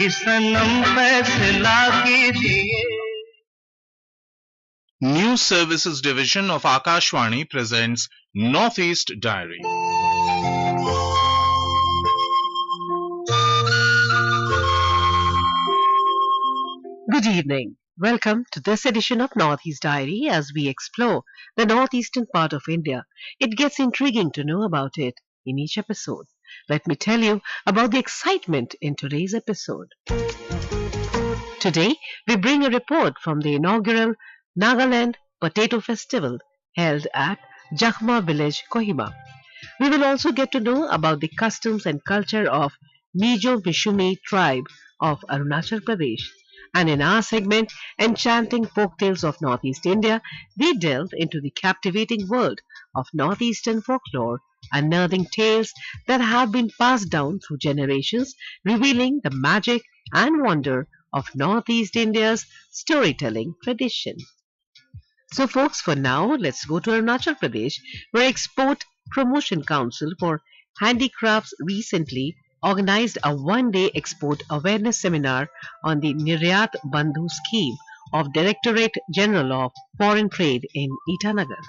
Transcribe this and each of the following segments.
कि सनम फैसला कीजिए. News Services Division of Akashvani presents Northeast Diary. Good evening. Welcome to this edition of Northeast Diary as we explore the northeastern part of India. It gets intriguing to know about it in each episode. Let me tell you about the excitement in today's episode. Today, we bring a report from the inaugural Nagaland Potato Festival held at Jakhma village, Kohima. We will also get to know about the customs and culture of Mijo Mishumi tribe of Arunachal Pradesh. And in our segment, Enchanting Folktales of Northeast India, we delve into the captivating world of Northeastern folklore, unearthing tales that have been passed down through generations, revealing the magic and wonder of Northeast India's storytelling tradition. So folks, for now, let's go to Arunachal Pradesh, where Export Promotion Council for Handicrafts recently organized a one-day export awareness seminar on the Niryat Bandhu scheme of Directorate General of Foreign Trade in Itanagar.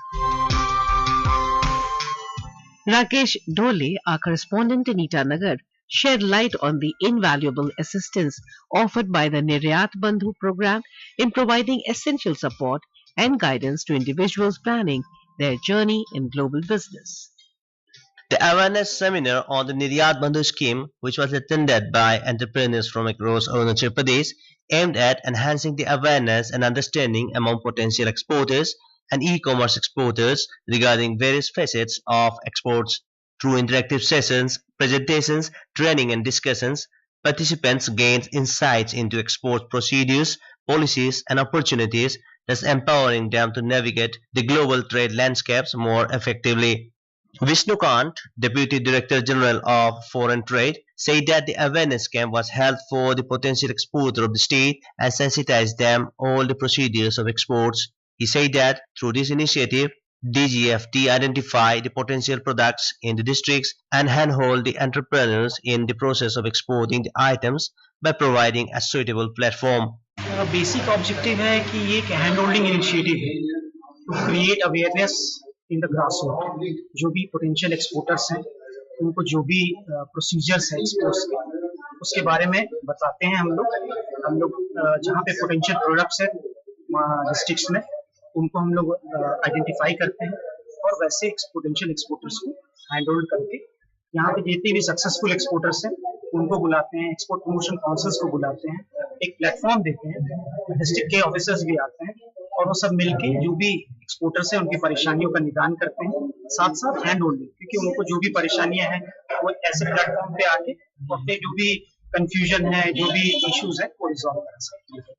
Rakesh Dole, our correspondent in Itanagar, shed light on the invaluable assistance offered by the Niryat Bandhu program in providing essential support and guidance to individuals planning their journey in global business. The awareness seminar on the Niryat Bandhu scheme, which was attended by entrepreneurs from across Arunachal Pradesh, aimed at enhancing the awareness and understanding among potential exporters and e-commerce exporters regarding various facets of exports. Through interactive sessions, presentations, training and discussions, participants gained insights into export procedures, policies and opportunities, thus empowering them to navigate the global trade landscapes more effectively. Vishnu Kant, Deputy Director General of Foreign Trade, said that the awareness camp was held for the potential exporter of the state and sensitized them all the procedures of exports. He said that through this initiative, DGFT identified the potential products in the districts and handhold the entrepreneurs in the process of exporting the items by providing a suitable platform. Basic objective है कि ये एक hand holding initiative है to create awareness in the grass root. जो भी potential exporters हैं उनको जो भी प्रोसीजर्स है एक्सपोर्ट्स के उसके बारे में बताते हैं. हम लोग जहाँ पे पोटेंशियल प्रोडक्ट्स है डिस्ट्रिक्ट्स में उनको हम लोग आइडेंटिफाई करते हैं और वैसे पोटेंशियल एक्सपोर्टर्स को हैंड होल्ड करके यहाँ पे जितने भी सक्सेसफुल एक्सपोर्टर्स हैं उनको बुलाते हैं, एक्सपोर्ट प्रमोशन काउंसिल्स को बुलाते हैं, एक प्लेटफॉर्म देते हैं, डिस्ट्रिक्ट के ऑफिसर्स भी आते हैं और वो सब मिलके जो भी एक्सपोर्टर्स हैं उनकी परेशानियों का निदान करते हैं, साथ साथ हैंड होल्डिंग, क्योंकि उनको जो भी परेशानियां हैं वो ऐसे प्लेटफॉर्म पे आके अपने जो भी कंफ्यूजन है, जो भी इश्यूज है वो रिजॉल्व कर सकते हैं.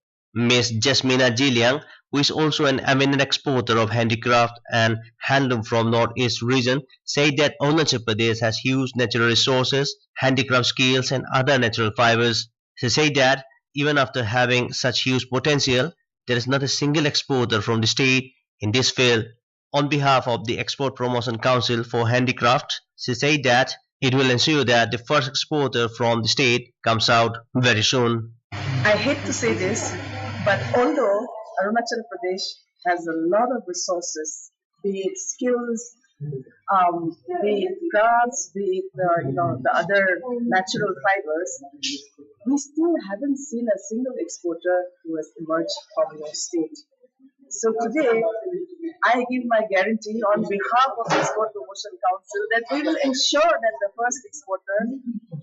Ms. Jasmina Jiliang, who is also an eminent exporter of handicraft and handloom from Northeast region, said that Arunachal Pradesh has huge natural resources, handicraft skills and other natural fibers. She said that even after having such huge potential, there is not a single exporter from the state in this field. On behalf of the Export Promotion Council for Handicraft, she said that it will ensure that the first exporter from the state comes out very soon. I hate to say this, but although Arunachal Pradesh has a lot of resources, be it skills, be it crafts, be it the other natural fibers, we still haven't seen a single exporter who has emerged from your state. So today, I give my guarantee on behalf of the Export Promotion Council that we will ensure that the first exporter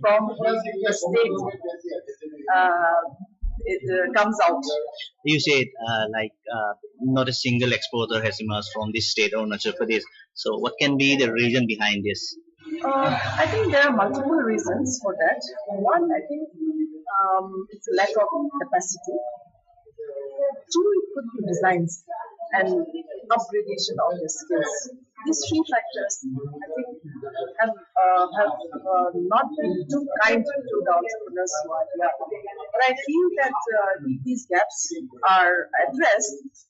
from the state comes out. You said not a single exporter has emerged from this state, Arunachal Pradesh. So what can be the reason behind this? I think there are multiple reasons for that. One, I think it's a lack of capacity. Two, it could be designs and upgradation of the skills. These three factors, I think, have not been too kind to the entrepreneurs who are here. But I feel that if these gaps are addressed,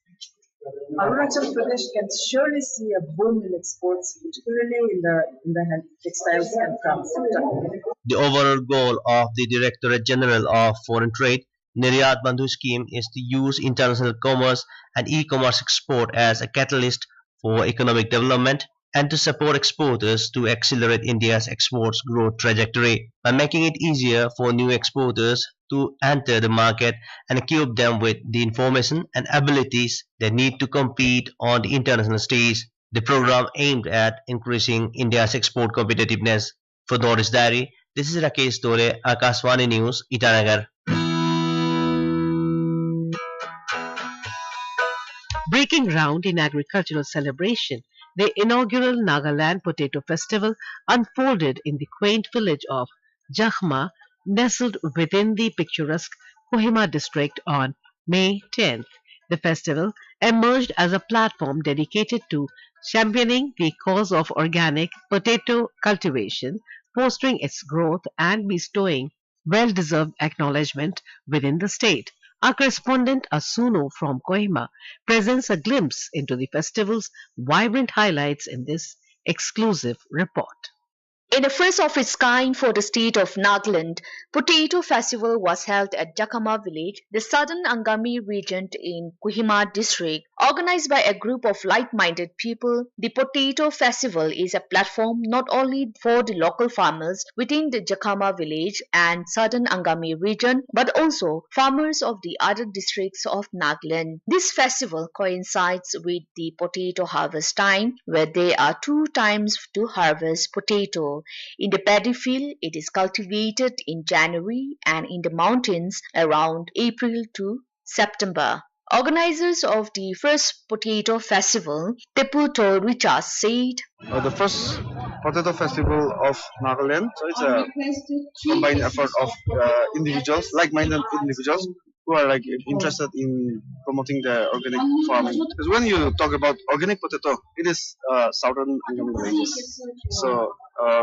Arunachal Pradesh can surely see a boom in exports, particularly in the textiles and crafts sector. The overall goal of the Directorate General of Foreign Trade Niryat Bandhu scheme is to use international commerce and e-commerce export as a catalyst for economic development and to support exporters to accelerate India's exports growth trajectory by making it easier for new exporters to enter the market and equip them with the information and abilities they need to compete on the international stage. The program aimed at increasing India's export competitiveness. For Northeast Diary, this is Rakesh Dore, Akashvani News, Itanagar. Breaking ground in agricultural celebration, the inaugural Nagaland Potato Festival unfolded in the quaint village of Jakhma, nestled within the picturesque Kohima district on May 10th. The festival emerged as a platform dedicated to championing the cause of organic potato cultivation, fostering its growth and bestowing well-deserved acknowledgement within the state. Our correspondent Asuno from Kohima presents a glimpse into the festival's vibrant highlights in this exclusive report. In the first of its kind for the state of Nagaland, Potato Festival was held at Jakama village, the southern Angami region in Kohima district. Organized by a group of like-minded people, the Potato Festival is a platform not only for the local farmers within the Jakama village and southern Angami region, but also farmers of the other districts of Nagaland. This festival coincides with the potato harvest time, where there are 2 times to harvest potato. In the paddy field, it is cultivated in January and in the mountains around April to September. Organizers of the first potato festival, Tepu Torvichas, said, The first potato festival of Nagaland, so it's a combined effort of individuals, like-minded individuals who are like interested in promoting the organic farming. Because when you talk about organic potato, it is southern Angami villages. So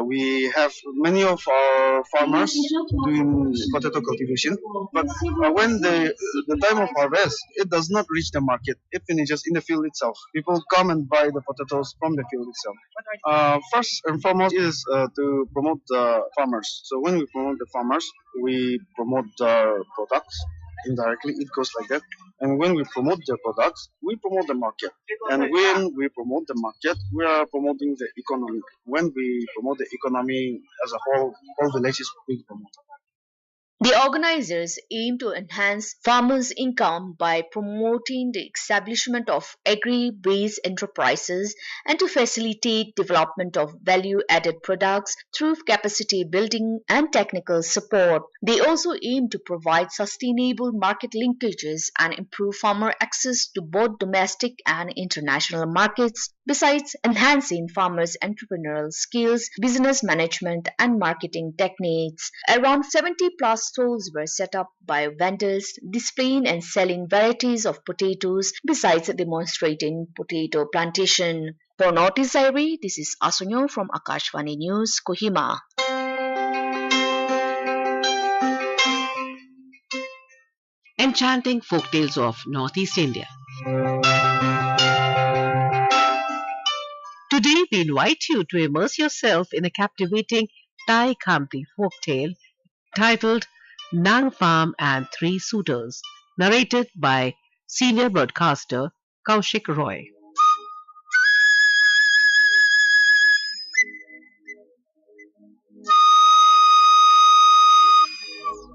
we have many of our farmers doing potato cultivation, but when the time of harvest, it does not reach the market. It finishes in the field itself. People come and buy the potatoes from the field itself. First and foremost is to promote the farmers. So when we promote the farmers, we promote their products. Indirectly, it goes like that. And when we promote their products, we promote the market. And when we promote the market, we are promoting the economy. When we promote the economy as a whole village is being promoted. The organizers aim to enhance farmers' income by promoting the establishment of agri-based enterprises and to facilitate development of value-added products through capacity building and technical support. They also aim to provide sustainable market linkages and improve farmer access to both domestic and international markets, besides enhancing farmers' entrepreneurial skills, business management, and marketing techniques. Around 70 plus stalls were set up by vendors displaying and selling varieties of potatoes besides demonstrating potato plantation. For Northeast Diary, this is Asunyo from Akashvani News, Kohima. Enchanting folktales of Northeast India. Today we invite you to immerse yourself in a captivating Thai Khamti folktale titled Nang Pham and Three Suitors, narrated by senior broadcaster Kaushik Roy.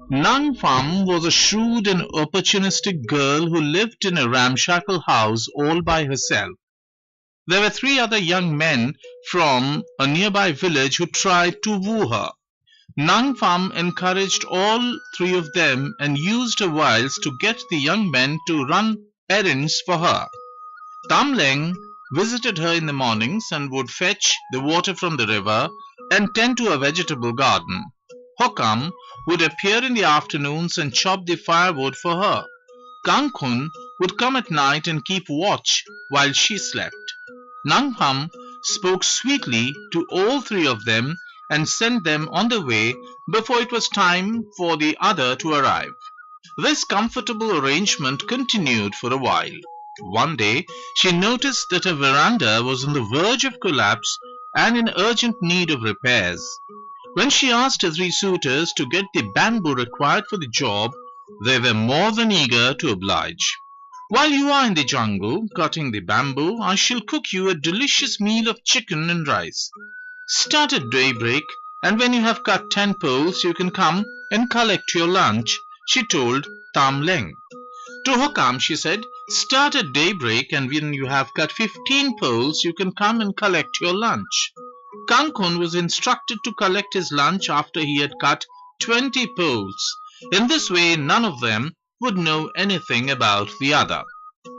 Nang Pham was a shrewd and opportunistic girl who lived in a ramshackle house all by herself. There were 3 other young men from a nearby village who tried to woo her. Nang Pham encouraged all 3 of them and used her wiles to get the young men to run errands for her. Tam Leng visited her in the mornings and would fetch the water from the river and tend to a vegetable garden. Hokam would appear in the afternoons and chop the firewood for her. Kangkhun would come at night and keep watch while she slept. Nang Pham spoke sweetly to all 3 of them and sent them on the way before it was time for the other to arrive. This comfortable arrangement continued for a while. One day, she noticed that her veranda was on the verge of collapse and in urgent need of repairs. When she asked her three suitors to get the bamboo required for the job, they were more than eager to oblige. While you are in the jungle cutting the bamboo, I shall cook you a delicious meal of chicken and rice. Start at daybreak, and when you have cut 10 poles, you can come and collect your lunch, she told Tam Leng. To Hokam, she said, start at daybreak, and when you have cut 15 poles, you can come and collect your lunch. Kankun was instructed to collect his lunch after he had cut 20 poles. In this way, none of them would know anything about the other.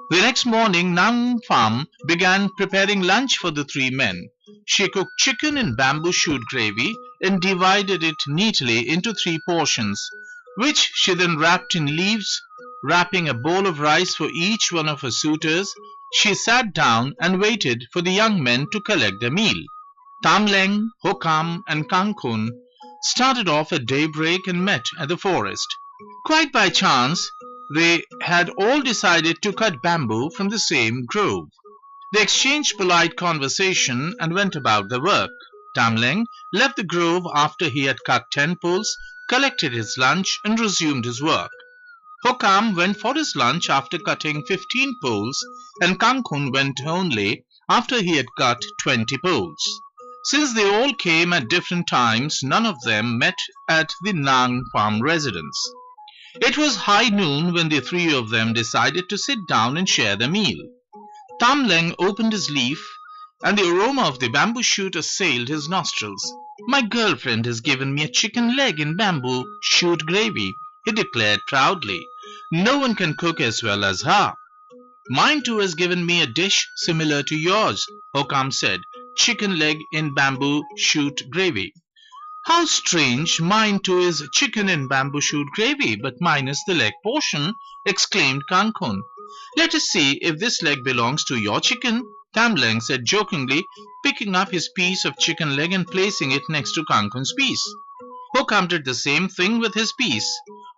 The next morning, Nang Pham began preparing lunch for the three men. She cooked chicken in bamboo shoot gravy and divided it neatly into 3 portions, which she then wrapped in leaves. Wrapping a bowl of rice for each one of her suitors, she sat down and waited for the young men to collect their meal. Tam Leng, Hokam and Kankun started off at daybreak and met at the forest. Quite by chance, they had all decided to cut bamboo from the same grove. They exchanged polite conversation and went about their work. Tam Leng left the grove after he had cut 10 poles, collected his lunch and resumed his work. Hokam went for his lunch after cutting 15 poles, and Kankun went only after he had cut 20 poles. Since they all came at different times, none of them met at the Nang Pham residence. It was high noon when the 3 of them decided to sit down and share their meal. Tam Leng opened his leaf, and the aroma of the bamboo shoot assailed his nostrils. My girlfriend has given me a chicken leg in bamboo shoot gravy, he declared proudly. No one can cook as well as her. Mine too has given me a dish similar to yours, Hokam said. Chicken leg in bamboo shoot gravy. How strange, mine too is chicken in bamboo shoot gravy, but minus the leg portion, exclaimed Kankun. Let us see if this leg belongs to your chicken, Tam Leng said jokingly, picking up his piece of chicken leg and placing it next to Kankun's piece. Hokam did the same thing with his piece.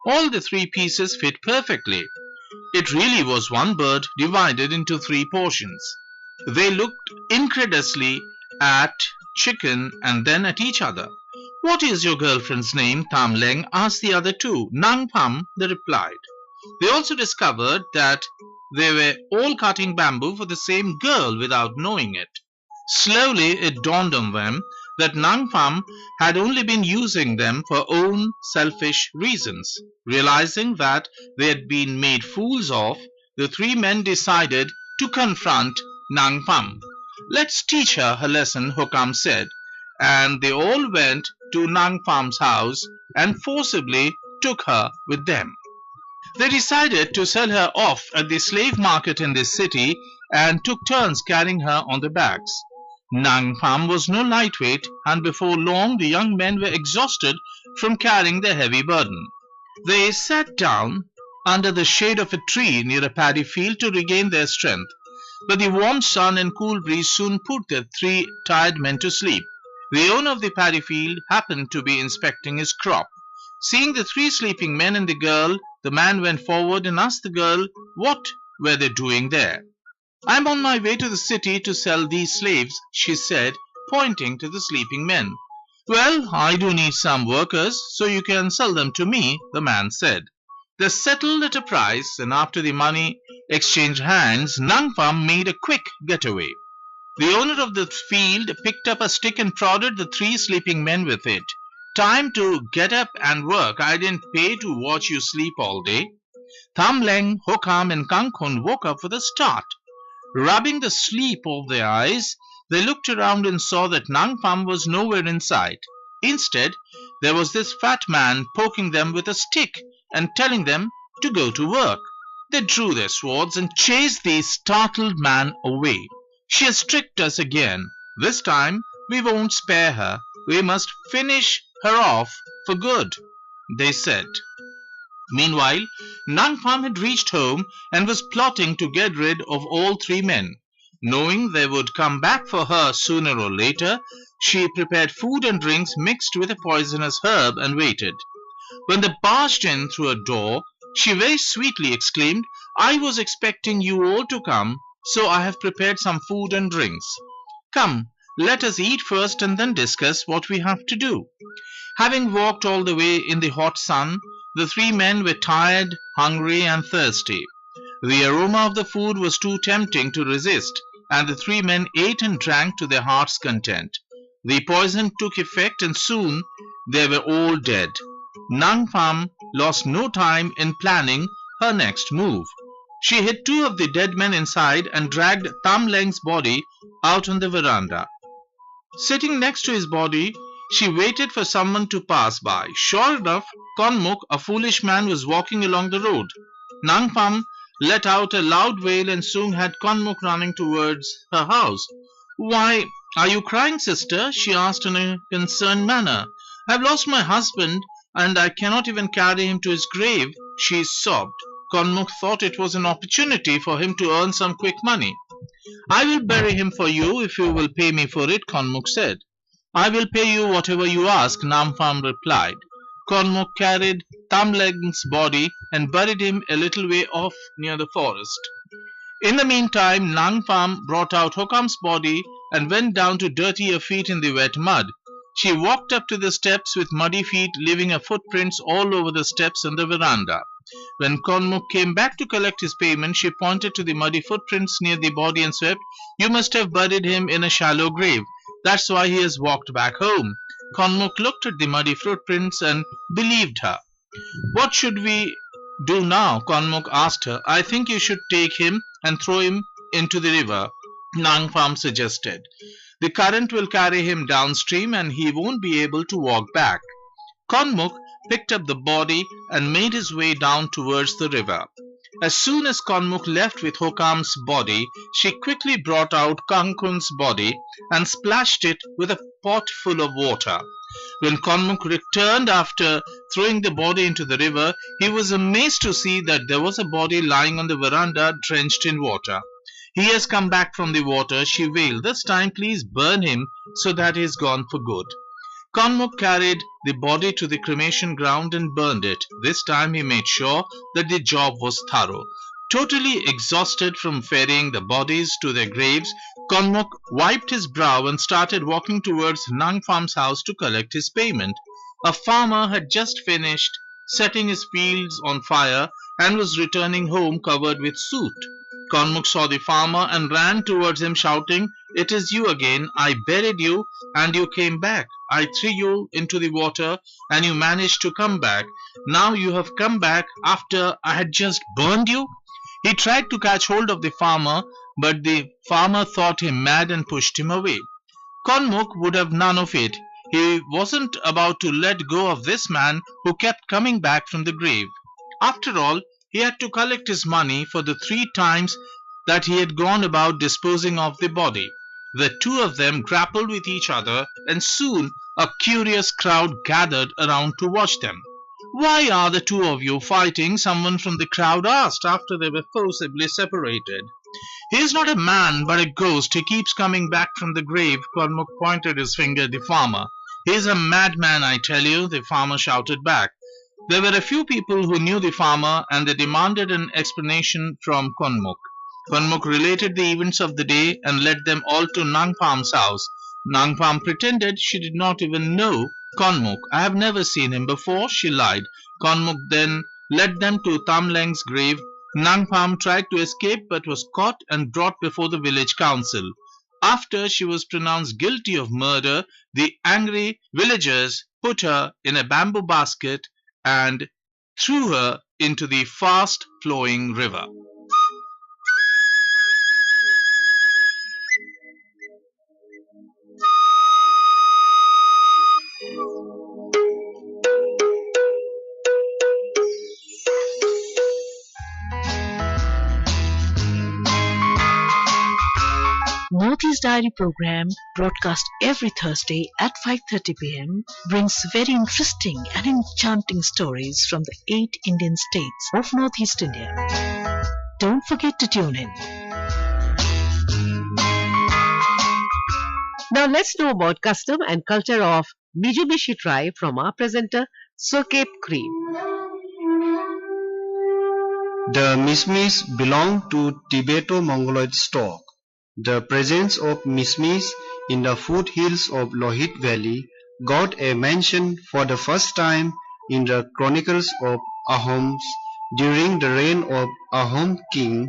All the 3 pieces fit perfectly. It really was one bird divided into 3 portions. They looked incredulously at chicken and then at each other. What is your girlfriend's name? Tam Leng asked the other 2. Nang Pham, they replied. They also discovered that they were all cutting bamboo for the same girl without knowing it. Slowly it dawned on them that Nang Pham had only been using them for own selfish reasons. Realizing that they had been made fools of, the 3 men decided to confront Nang Pham. Let's teach her her lesson, Hokam said, and they all went to Nang Pham's house and forcibly took her with them. They decided to sell her off at the slave market in this city and took turns carrying her on their backs. Nang Pham was no lightweight, and before long the young men were exhausted from carrying their heavy burden. They sat down under the shade of a tree near a paddy field to regain their strength, but the warm sun and cool breeze soon put the 3 tired men to sleep. The owner of the paddy field happened to be inspecting his crop. Seeing the 3 sleeping men and the girl, the man went forward and asked the girl what were they doing there. I am on my way to the city to sell these slaves, she said, pointing to the sleeping men. Well, I do need some workers, so you can sell them to me, the man said. They settled at a price, and after the money exchanged hands, Nang Pham made a quick getaway. The owner of the field picked up a stick and prodded the 3 sleeping men with it. Time to get up and work. I didn't pay to watch you sleep all day. Tam Leng, Hokam and Kankun woke up with a start. Rubbing the sleep off their eyes, they looked around and saw that Nang Pham was nowhere in sight. Instead, there was this fat man poking them with a stick and telling them to go to work. They drew their swords and chased the startled man away. She has tricked us again. This time, we won't spare her. We must finish her off for good, they said. Meanwhile, Nang Pham had reached home and was plotting to get rid of all 3 men. Knowing they would come back for her sooner or later, she prepared food and drinks mixed with a poisonous herb and waited. When they barged in through a door, she very sweetly exclaimed, I was expecting you all to come, so I have prepared some food and drinks. Come, let us eat first and then discuss what we have to do." Having walked all the way in the hot sun, the three men were tired, hungry, and thirsty. The aroma of the food was too tempting to resist, and the three men ate and drank to their heart's content. The poison took effect, and soon they were all dead. Nang Pham lost no time in planning her next move. She hid two of the dead men inside and dragged Tam Leng's body out on the veranda. Sitting next to his body, she waited for someone to pass by. Sure enough, Konmuk, a foolish man, was walking along the road. Nang Pham let out a loud wail and soon had Konmuk running towards her house. "Why are you crying, sister?" she asked in a concerned manner. "I've lost my husband and I cannot even carry him to his grave," she sobbed. Konmuk thought it was an opportunity for him to earn some quick money. "I will bury him for you if you will pay me for it," Konmuk said. "I will pay you whatever you ask," Nang Pham replied. Konmuk carried Tam Leng's body and buried him a little way off near the forest. In the meantime, Nang Pham brought out Hokam's body and went down to dirty her feet in the wet mud. She walked up to the steps with muddy feet, leaving her footprints all over the steps and the veranda. When Konmuk came back to collect his payment, she pointed to the muddy footprints near the body and said, "You must have buried him in a shallow grave. That's why he has walked back home." Konmuk looked at the muddy footprints and believed her. "What should we do now?" Konmuk asked her. "I think you should take him and throw him into the river," Nang Pham suggested. "The current will carry him downstream and he won't be able to walk back." Konmuk picked up the body and made his way down towards the river. As soon as Konmuk left with Hokam's body, she quickly brought out Kangkun's body and splashed it with a pot full of water. When Konmuk returned after throwing the body into the river, he was amazed to see that there was a body lying on the veranda drenched in water. "He has come back from the water," she wailed. "This time please burn him so that he is gone for good." Konmuk carried the body to the cremation ground and burned it. This time he made sure that the job was thorough. Totally exhausted from ferrying the bodies to their graves, Konmuk wiped his brow and started walking towards Nang Pham's house to collect his payment. A farmer had just finished setting his fields on fire and was returning home covered with soot. Konmuk saw the farmer and ran towards him shouting, "It is you again. I buried you and you came back. I threw you into the water and you managed to come back. Now you have come back after I had just burned you." He tried to catch hold of the farmer, but the farmer thought him mad and pushed him away. Konmuk would have none of it. He wasn't about to let go of this man who kept coming back from the grave. After all, he had to collect his money for the 3 times that he had gone about disposing of the body. The two of them grappled with each other, and soon a curious crowd gathered around to watch them. "Why are the two of you fighting?" someone from the crowd asked after they were forcibly separated. "He is not a man but a ghost. He keeps coming back from the grave." Konmuk pointed his finger at the farmer. "He is a madman, I tell you," the farmer shouted back. There were a few people who knew the farmer and they demanded an explanation from Konmuk. Konmuk related the events of the day and led them all to Nang Pham's house. Nang Pham pretended she did not even know Konmuk. "I have never seen him before," she lied. Konmuk then led them to Tam Leng's grave. Nang Pham tried to escape but was caught and brought before the village council. After she was pronounced guilty of murder, the angry villagers put her in a bamboo basket and threw her into the fast-flowing river. Northeast Diary program, broadcast every Thursday at 5:30 p.m., brings very interesting and enchanting stories from the 8 Indian states of Northeast India. Don't forget to tune in. Now let's know about custom and culture of Mitsubishi tribe from our presenter, Sokep Cream. The Mismis belong to Tibeto-Mongoloid stock. The presence of Mismis in the foothills of Lohit Valley got a mention for the first time in the chronicles of Ahoms during the reign of Ahom king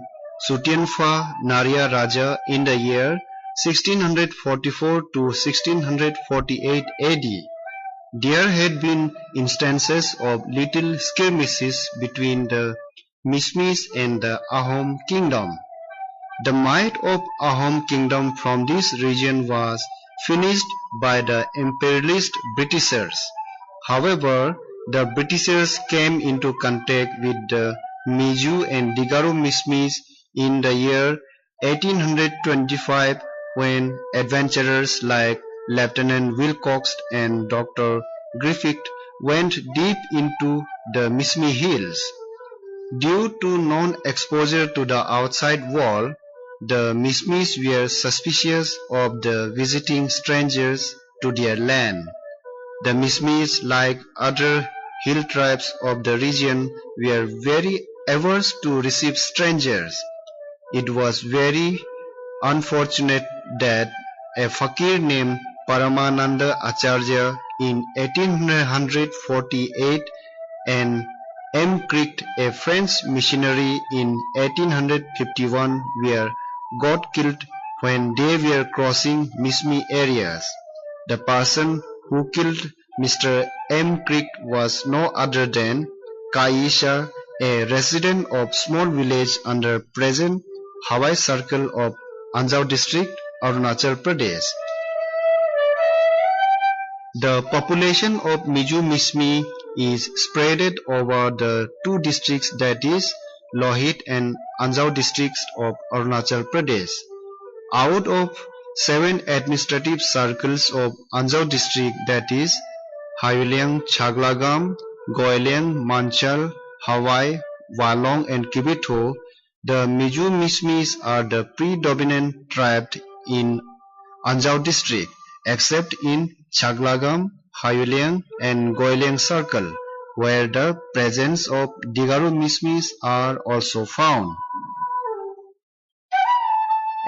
Sutianfa Narya Raja in the year 1644 to 1648 AD. There had been instances of little skirmishes between the Mismis and the Ahom kingdom. The might of Ahom kingdom from this region was finished by the imperialist Britishers. However, the Britishers came into contact with the Miju and Digaro Mismis in the year 1825 when adventurers like Lieutenant Wilcox and Dr. Griffith went deep into the Mismi Hills. Due to non-exposure to the outside world, the Mismis were suspicious of the visiting strangers to their land. The Mismis, like other hill tribes of the region, were very averse to receive strangers. It was very unfortunate that a fakir named Paramananda Acharya in 1848 and M. Cricht, a French missionary in 1851, were got killed when they were crossing Mismi areas. The person who killed Mr. M. Cricht was no other than Kaisha, a resident of small village under present Hawai circle of Anjao district, Arunachal Pradesh. The population of Miju Mismi is spread over the two districts, that is Lohit and Anjao districts of Arunachal Pradesh. Out of 7 administrative circles of Anjao district, that is Haiuliang, Chaglagam, Goyliang, Manchal, Hawai, Walong and Kibito, the Miju Mismis are the predominant tribe in Anjao district, except in Chaglagam, Haiuliang and Goyliang circle, where the presence of Digaro Mismis are also found.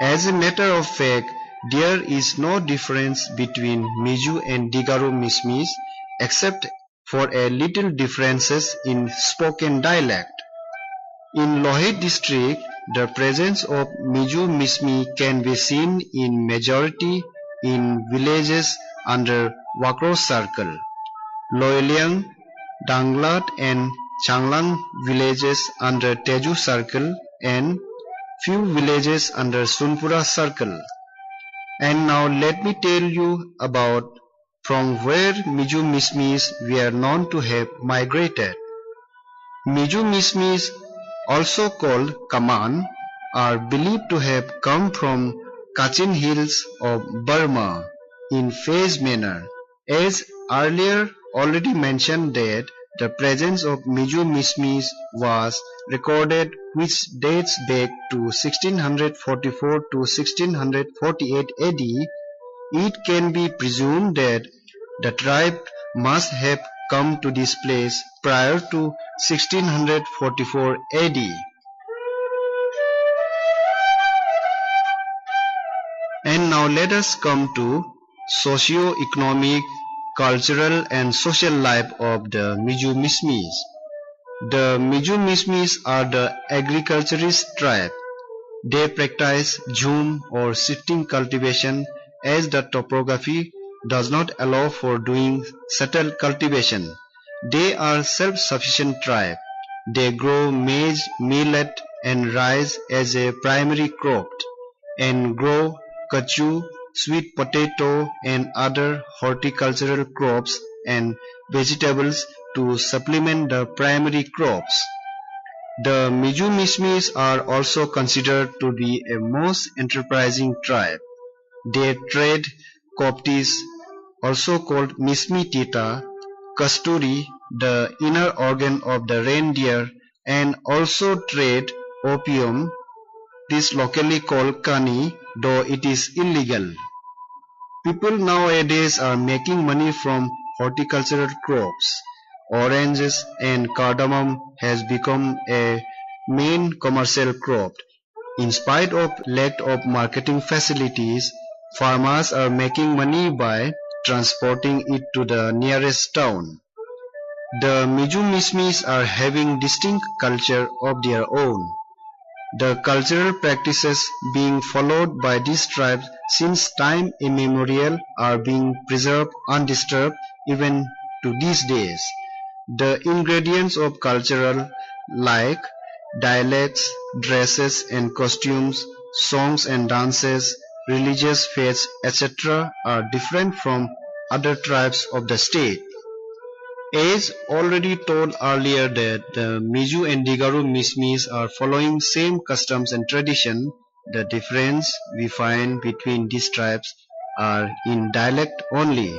As a matter of fact, there is no difference between Miju and Digaro Mismis except for a little differences in spoken dialect. In Lohit district, the presence of Miju Mismi can be seen in majority in villages under Wakro circle. Loyliang, Danglat and Changlang villages under Teju circle and few villages under Sunpura circle. And now let me tell you about from where Miju Mismis were known to have migrated. Miju Mismis, also called Kaman, are believed to have come from Kachin hills of Burma in phased manner. As earlier already mentioned that the presence of Miju Mismis was recorded which dates back to 1644 to 1648 AD, it can be presumed that the tribe must have come to this place prior to 1644 AD. And now let us come to socio-economic, cultural and social life of the Miju Mismis. The Miju Mismis are the agriculturist tribe. They practice jhum or shifting cultivation as the topography does not allow for doing settled cultivation. They are self-sufficient tribe. They grow maize, millet and rice as a primary crop and grow kachu, sweet potato and other horticultural crops and vegetables to supplement the primary crops. The Miju Mismis are also considered to be a most enterprising tribe. They trade koptis, also called Mismi Tita, kasturi, the inner organ of the reindeer, and also trade opium, this locally called kani, though it is illegal. People nowadays are making money from horticultural crops. Oranges and cardamom has become a main commercial crop. In spite of lack of marketing facilities, farmers are making money by transporting it to the nearest town. The Miju Mismis are having distinct culture of their own. The cultural practices being followed by these tribes since time immemorial are being preserved undisturbed even to these days. The ingredients of cultural like dialects, dresses and costumes, songs and dances, religious faiths, etc. are different from other tribes of the state. As already told earlier that the Miju and Digaru Mismis are following same customs and tradition, the difference we find between these tribes are in dialect only.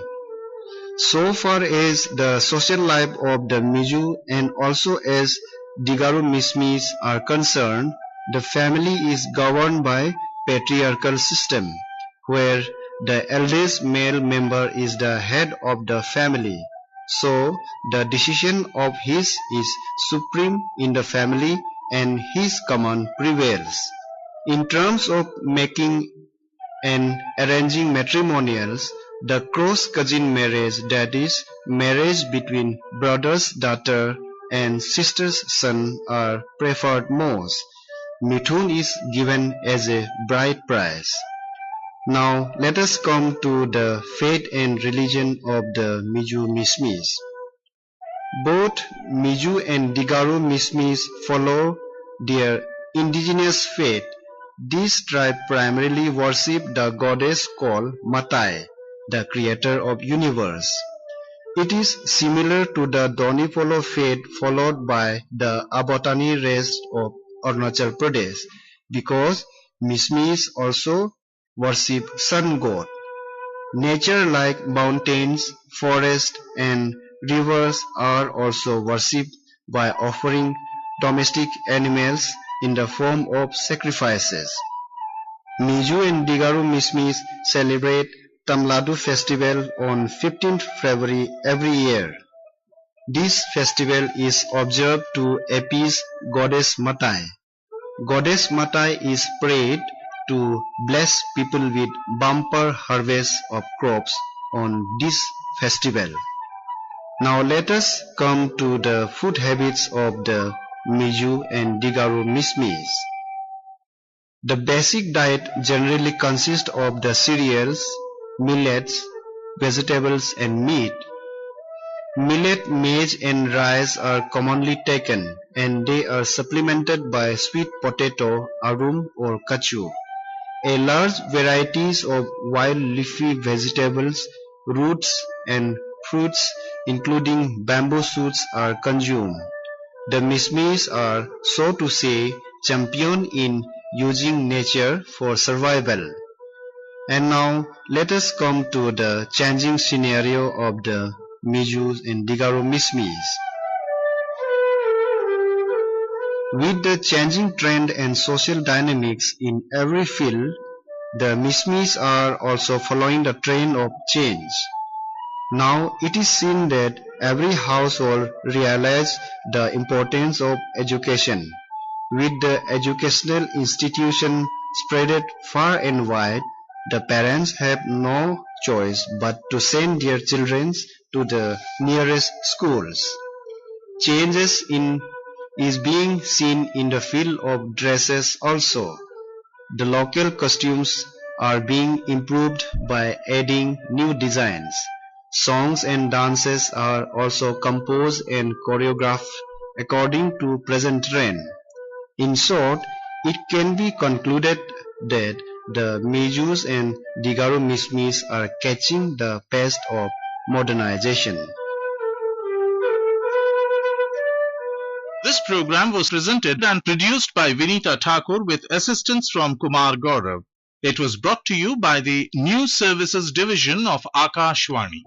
So far as the social life of the Miju and also as Digaru Mismis are concerned, the family is governed by patriarchal system, where the eldest male member is the head of the family. So the decision of his is supreme in the family and his command prevails. In terms of making and arranging matrimonials, the cross-cousin marriage, that is, marriage between brother's daughter and sister's son, are preferred most. Mithun is given as a bride price. Now let us come to the faith and religion of the Miju Mismis. Both Miju and Digaru Mismis follow their indigenous faith. This tribe primarily worship the goddess called Matai, the creator of universe. It is similar to the Donipolo faith followed by the Abotani race of Arunachal Pradesh, because Mismis also worship sun god. Nature like mountains, forests and rivers are also worshipped by offering domestic animals in the form of sacrifices. Miju and Digaru Mismis celebrate Tamladu festival on 15th February every year. This festival is observed to appease Goddess Matai. Goddess Matai is prayed to bless people with bumper harvest of crops on this festival. Now let us come to the food habits of the Miju and Digaru Mismis. The basic diet generally consists of the cereals, millets, vegetables and meat. Millet, maize and rice are commonly taken and they are supplemented by sweet potato, arum or kachu. A large varieties of wild leafy vegetables, roots and fruits including bamboo shoots are consumed. The Mismis are, so to say, champion in using nature for survival. And now let us come to the changing scenario of the Miju and Digaru Mismis. With the changing trend and social dynamics in every field, the Mismis are also following the trend of change. Now it is seen that every household realizes the importance of education. With the educational institution spread far and wide, the parents have no choice but to send their children to the nearest schools. Changes is being seen in the field of dresses also. The local costumes are being improved by adding new designs. Songs and dances are also composed and choreographed according to present trend. In short, it can be concluded that the Mijus and Digaru Mismis are catching the pace of modernization. This program was presented and produced by Vinita Thakur with assistance from Kumar Gaurav. It was brought to you by the News Services Division of Akashvani.